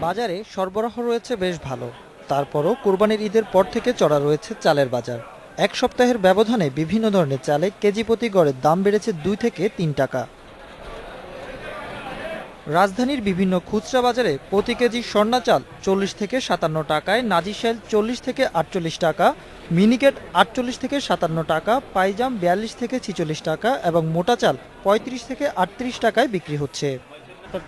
বাজারে সরবরাহ রয়েছে বেশ ভালো, তারপরও কোরবানির ঈদের পর থেকে চড়া রয়েছে চালের বাজার। এক সপ্তাহের ব্যবধানে বিভিন্ন ধরনের চালে কেজি প্রতি গড়ের দাম বেড়েছে 2 থেকে 3 টাকা। রাজধানীর বিভিন্ন খুচরা বাজারে প্রতি কেজি স্বর্ণা চাল 40 থেকে 57 টাকায়, নাজিরশাইল 40 থেকে 48 টাকা, মিনিকেট 48 থেকে 57 টাকা, পাইজাম 42 থেকে 46 টাকা এবং মোটা চাল 35 থেকে 38 টাকায় বিক্রি হচ্ছে।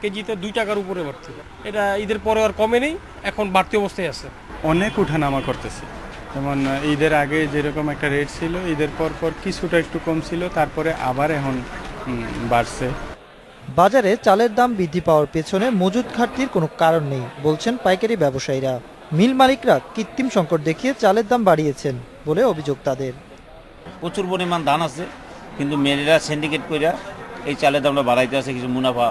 কেজিতে 2 টাকার উপরে বাড়তি, এটা ঈদের পরে আর কমে নেই, এখন বাড়তি অবস্থায় আছে। অনেক উঠানামা করতেছে, যেমন ঈদের আগে যেরকম একটা রেট ছিল, ঈদের পর পর কিছুটা একটু কম ছিল, তারপরে আবার এখন বাড়ছে। বাজারে চালের দাম বৃদ্ধি পাওয়ার পেছনে মজুদ ঘাটতির কোনো কারণ নেই বলছেন পাইকারি ব্যবসায়ীরা। মিল মালিকরা কৃত্রিম সংকট দেখিয়ে চালের দাম বাড়িয়েছেন বলে অভিযোগ তাদের। প্রচুর পরিমাণ ধান আছে, কিন্তু মেয়েরা সিন্ডিকেট কইরা এই চালের দামটা বাড়াইতে আছে কিছু মুনাফা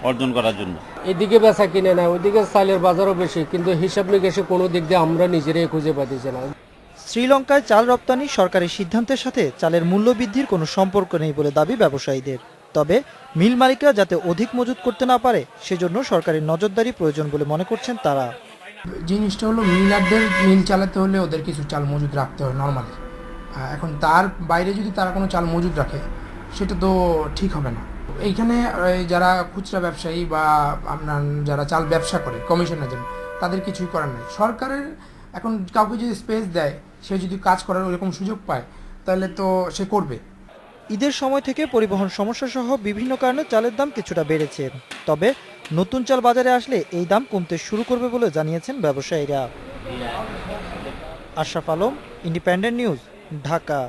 অর্জন করার জন্য। এদিকে বেচা কিনে না, ওইদিকে চালের বাজারও বেশি, কিন্তু হিসাব নিকেশে কোনো দিক দিয়ে আমরা নিজেরাই খুঁজে পাচ্ছি না। শ্রীলঙ্কায় চাল রপ্তানি সরকারের সিদ্ধান্তের সাথে চালের মূল্য বৃদ্ধির কোনো সম্পর্ক নেই বলে দাবি ব্যবসায়ীদের। তবে মিল মালিকরা যাতে অধিক মজুত করতে না পারে সেজন্য সরকারের নজরদারি প্রয়োজন বলে মনে করছেন তারা। জিনিসটা হলো মিলারদের মিল চালাতে হলে ওদের কিছু চাল মজুদ রাখতে হয় নর্মালি। এখন তার বাইরে যদি তারা কোনো চাল মজুদ রাখে সেটা তো ঠিক হবে না। এইখানে যারা খুচরা ব্যবসায়ী বা আপনার যারা চাল ব্যবসা করে কমিশনের জন্য তাদের কিছুই করার নেই। সরকারের এখন কাউকে যদি স্পেস দেয়, সে যদি কাজ করার ওরকম সুযোগ পায় তাহলে তো সে করবে। ঈদের সময় থেকে পরিবহন সমস্যা সহ বিভিন্ন কারণে চালের দাম কিছুটা বেড়েছে। তবে নতুন চাল বাজারে আসলে এই দাম কমতে শুরু করবে বলে জানিয়েছেন ব্যবসায়ীরা। Ashraf Alam, independent news, Dhaka.